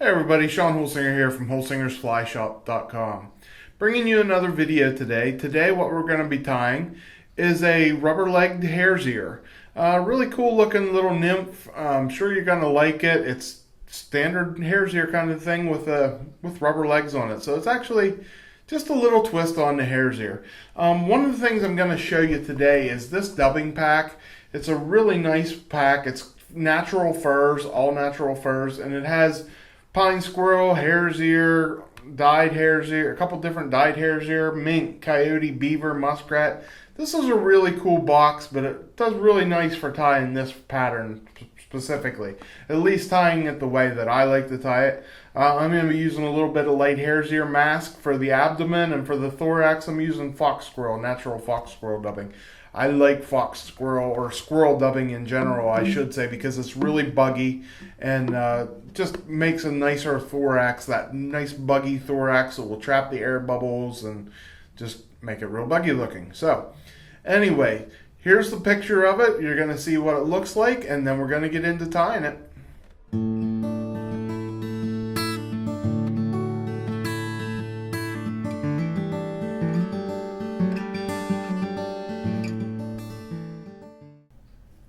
Hey everybody, Sean Holsinger here from holsingersflyshop.com. Bringing you another video today. Today what we're going to be tying is a rubber-legged hare's ear. Really cool looking little nymph. I'm sure you're going to like it. It's standard hare's ear kind of thing with rubber legs on it. So it's actually just a little twist on the hare's ear. One of the things I'm going to show you today is this dubbing pack. It's a really nice pack. It's natural furs, all natural furs, and it has pine squirrel, hare's ear, dyed hare's ear, a couple different dyed hare's ear, mink, coyote, beaver, muskrat. This is a really cool box, but it does really nice for tying this pattern specifically. At least tying it the way that I like to tie it. I'm going to be using a little bit of light hare's ear mask for the abdomen, and for the thorax I'm using fox squirrel, natural fox squirrel dubbing. I like fox squirrel, or squirrel dubbing in general, I should say, because it's really buggy and just makes a nicer thorax, that nice buggy thorax that will trap the air bubbles and just make it real buggy looking. So anyway, here's the picture of it. You're going to see what it looks like, and then we're going to get into tying it.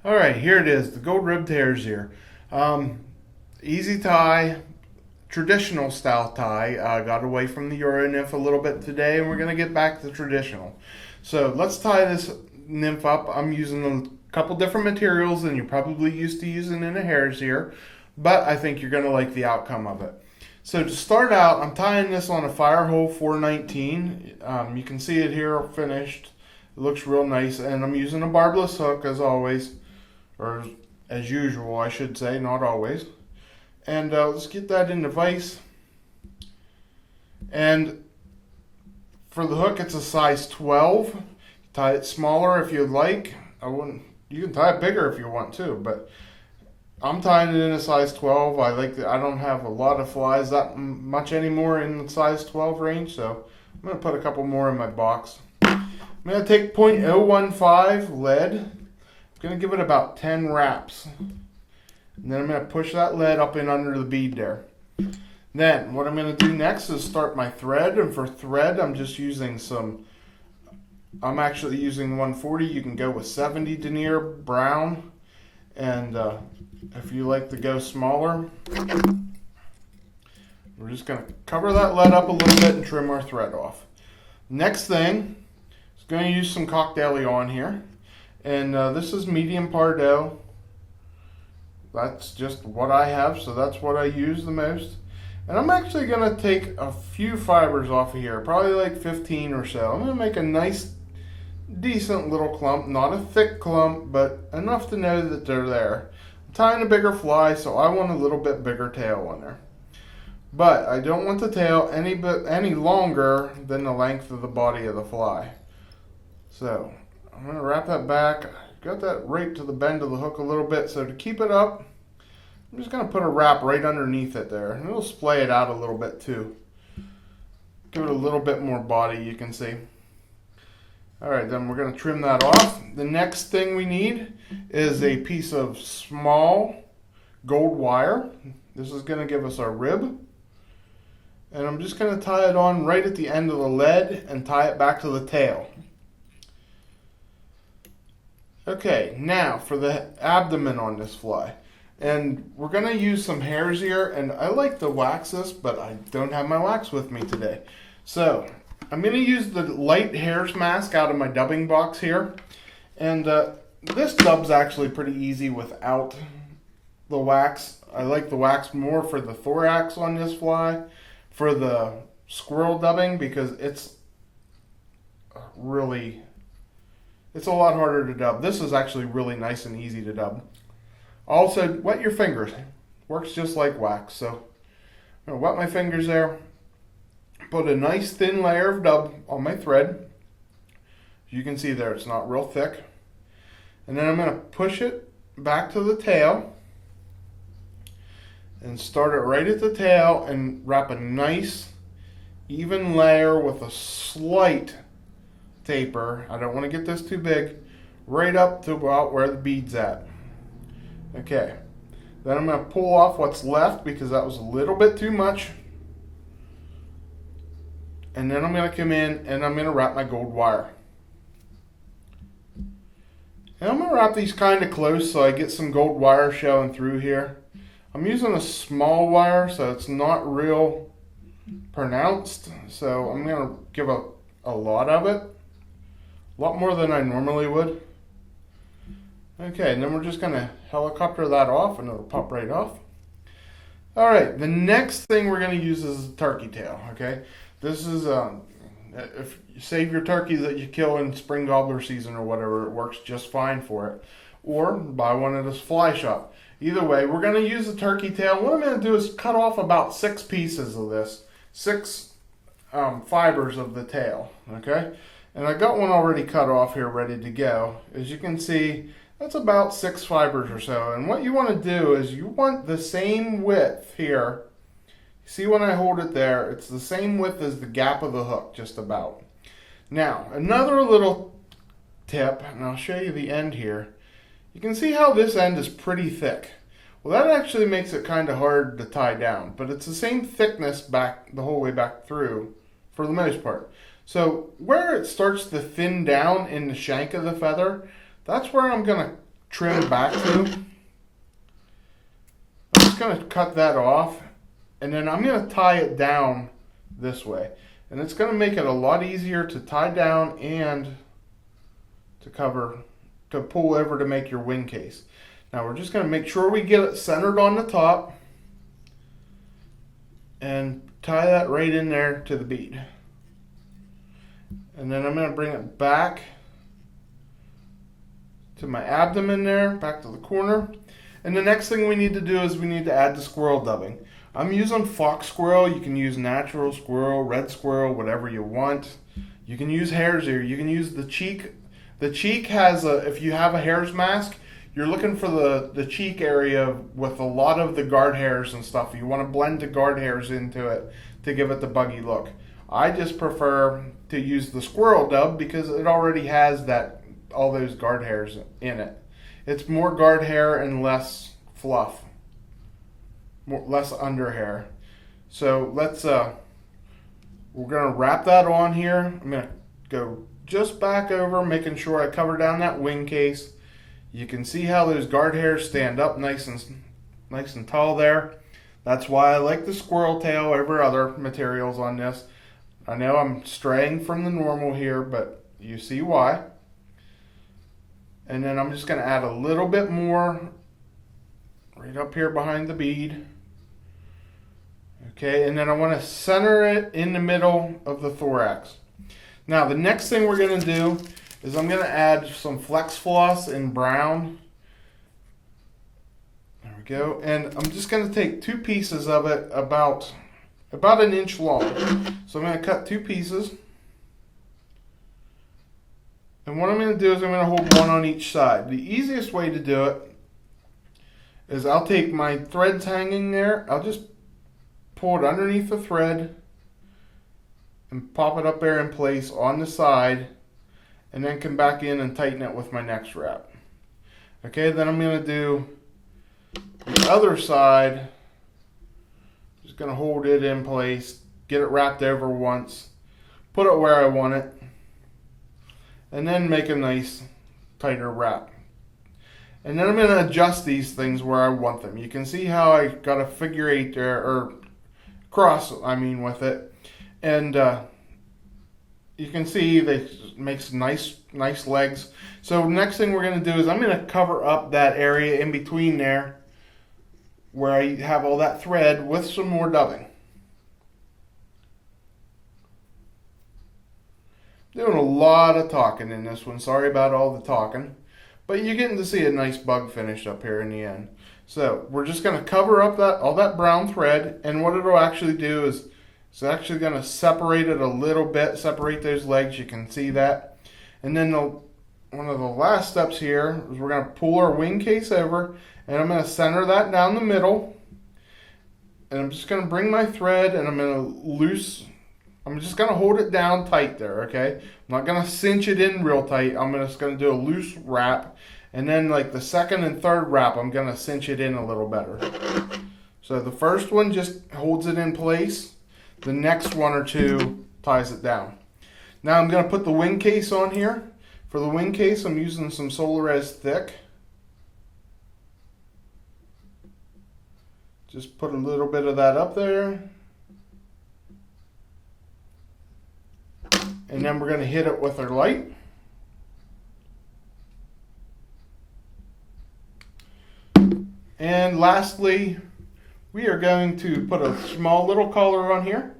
Alright, here it is, the gold-ribbed hare's ear. Easy tie, traditional style tie. Got away from the Euro nymph a little bit today, and we're going to get back to traditional. So let's tie this nymph up. I'm using a couple different materials than you're probably used to using in a hare's ear, but I think you're going to like the outcome of it. So to start out, I'm tying this on a Firehole 419. You can see it here finished. It looks real nice, and I'm using a barbless hook as always. Or as usual, I should say, not always. And let's get that in the vise. And for the hook, it's a size 12. Tie it smaller if you'd like. You can tie it bigger if you want to, but I'm tying it in a size 12. I don't have a lot of flies that much anymore in the size 12 range, so I'm going to put a couple more in my box. I'm going to take .015 lead. Going to give it about 10 wraps, and then I'm going to push that lead up in under the bead there. Then what I'm going to do next is start my thread, and for thread I'm just using I'm actually using 140. You can go with 70 denier brown, and if you like to go smaller, we're just going to cover that lead up a little bit and trim our thread off. Next thing is going to use some cocktail on here. And this is medium Pardo. That's just what I have, so that's what I use the most. And I'm actually going to take a few fibers off of here, probably like 15 or so. I'm going to make a nice, decent little clump, not a thick clump, but enough to know that they're there. I'm tying a bigger fly, so I want a little bit bigger tail on there. But I don't want the tail any longer than the length of the body of the fly. So I'm going to wrap that back. Got that right to the bend of the hook a little bit, so to keep it up, I'm just going to put a wrap right underneath it there, and it'll splay it out a little bit too. Give it a little bit more body, you can see. Alright, then we're going to trim that off. The next thing we need is a piece of small gold wire. This is going to give us our rib. And I'm just going to tie it on right at the end of the lead and tie it back to the tail. Okay, now for the abdomen on this fly. And we're going to use some hare's ear, and I like to wax this, but I don't have my wax with me today. So I'm going to use the light hare's mask out of my dubbing box here. And this dub's actually pretty easy without the wax. I like the wax more for the thorax on this fly, for the squirrel dubbing, because it's a lot harder to dub. This is actually really nice and easy to dub. Also, wet your fingers. Works just like wax. So I'm going to wet my fingers there. Put a nice thin layer of dub on my thread. As you can see there, it's not real thick. And then I'm going to push it back to the tail. And start it right at the tail and wrap a nice even layer with a slight taper. I don't want to get this too big. Right up to about where the bead's at. Okay. Then I'm going to pull off what's left because that was a little bit too much. And then I'm going to come in and I'm going to wrap my gold wire. And I'm going to wrap these kind of close so I get some gold wire showing through here. I'm using a small wire so it's not real pronounced. So I'm going to give a lot of it. A lot more than I normally would. Okay, and then we're just going to helicopter that off and it'll pop right off. Alright, the next thing we're going to use is a turkey tail, okay? This is, if you save your turkey that you kill in spring gobbler season or whatever, it works just fine for it. Or buy one at a fly shop. Either way, we're going to use the turkey tail. What I'm going to do is cut off about 6 pieces of this. 6 fibers of the tail, okay? And I got one already cut off here ready to go. As you can see, that's about 6 fibers or so. And what you want to do is you want the same width here. See when I hold it there, it's the same width as the gap of the hook, just about. Now, another little tip, and I'll show you the end here. You can see how this end is pretty thick. Well, that actually makes it kind of hard to tie down, but it's the same thickness back the whole way back through for the most part. So where it starts to thin down in the shank of the feather, that's where I'm going to trim back to. I'm just going to cut that off, and then I'm going to tie it down this way. And it's going to make it a lot easier to tie down and to pull over to make your wing case. Now we're just going to make sure we get it centered on the top and tie that right in there to the bead. And then I'm going to bring it back to my abdomen there, back to the corner. And the next thing we need to do is we need to add the squirrel dubbing. I'm using fox squirrel. You can use natural squirrel, red squirrel, whatever you want. You can use hare's ear. You can use the cheek. The cheek has if you have a hare's mask, you're looking for the cheek area with a lot of the guard hairs and stuff. You want to blend the guard hairs into it to give it the buggy look. I just prefer to use the squirrel dub because it already has all those guard hairs in it. It's more guard hair and less fluff, less under hair. So we're gonna wrap that on here. I'm gonna go just back over, making sure I cover down that wing case. You can see how those guard hairs stand up nice and tall there. That's why I like the squirrel tail over other materials on this. I know I'm straying from the normal here, but you see why. And then I'm just going to add a little bit more right up here behind the bead. Okay, and then I want to center it in the middle of the thorax. Now the next thing we're going to do is I'm going to add some flex floss in brown. There we go. And I'm just going to take 2 pieces of it about 1 inch long. So I'm going to cut 2 pieces. And what I'm going to do is I'm going to hold one on each side. The easiest way to do it is I'll take my threads hanging there. I'll just pull it underneath the thread and pop it up there in place on the side, and then come back in and tighten it with my next wrap. Okay, then I'm going to do the other side. Just going to hold it in place, get it wrapped over once, put it where I want it, and then make a nice tighter wrap. And then I'm going to adjust these things where I want them. You can see how I got a figure 8 there, or cross, I mean, with it. And you can see that makes nice legs. So next thing we're going to do is I'm going to cover up that area in between there where I have all that thread with some more dubbing. Doing a lot of talking in this one. Sorry about all the talking. But you're getting to see a nice bug finish up here in the end. So we're just going to cover up all that brown thread. And what it'll actually do is it's actually going to separate it a little bit. Separate those legs. You can see that. And then one of the last steps here is we're going to pull our wing case over. And I'm going to center that down the middle. And I'm just going to bring my thread and I'm just going to hold it down tight there, okay? I'm not going to cinch it in real tight. I'm just going to do a loose wrap. And then like the second and third wrap, I'm going to cinch it in a little better. So the first one just holds it in place. The next one or two ties it down. Now I'm going to put the wing case on here. For the wing case, I'm using some Solarez thick. Just put a little bit of that up there. And then we're going to hit it with our light. And lastly, we are going to put a small little collar on here.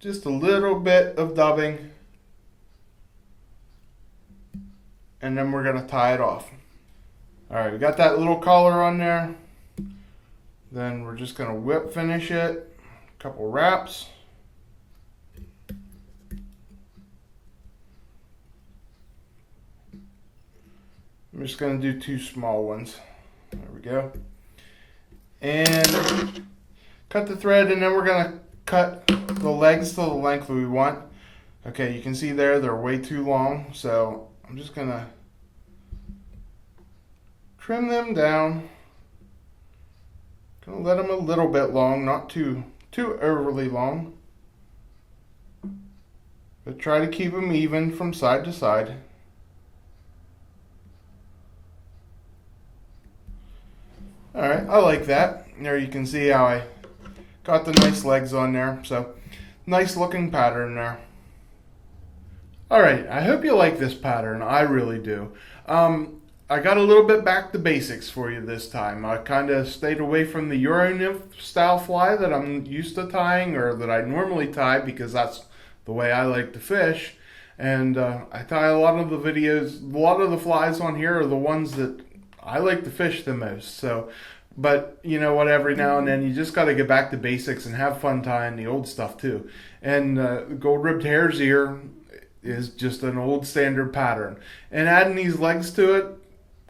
Just a little bit of dubbing. And then we're going to tie it off. Alright, we got that little collar on there. Then we're just going to whip finish it. A couple wraps. I'm just going to do 2 small ones. There we go. And cut the thread, and then we're going to cut the legs to the length we want. Okay, you can see there they're way too long, so I'm just going to trim them down. Gonna let them a little bit long, not too overly long. But try to keep them even from side to side. Alright, I like that. There you can see how I got the nice legs on there. So, nice looking pattern there. Alright, I hope you like this pattern. I really do. I got a little bit back to basics for you this time. I kind of stayed away from the Euro nymph style fly that I'm used to tying, or that I normally tie, because that's the way I like to fish. And I tie a lot of the videos, a lot of the flies on here are the ones that I like to fish the most. So, but you know what, every now and then you just got to get back to basics and have fun tying the old stuff too. And gold-ribbed hare's ear is just an old standard pattern. And adding these legs to it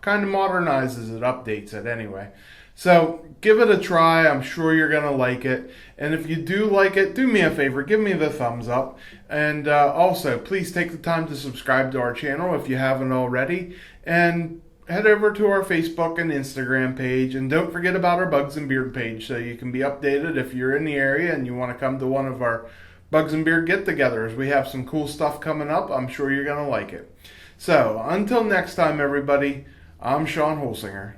kind of modernizes it, updates it anyway. So give it a try. I'm sure you're going to like it. And if you do like it, do me a favor, give me the thumbs up. And also, please take the time to subscribe to our channel if you haven't already. And head over to our Facebook and Instagram page. And don't forget about our Bugs and Beard page, so you can be updated if you're in the area and you want to come to one of our Bugs and Beard get-togethers. We have some cool stuff coming up. I'm sure you're going to like it. So until next time, everybody, I'm Sean Holsinger.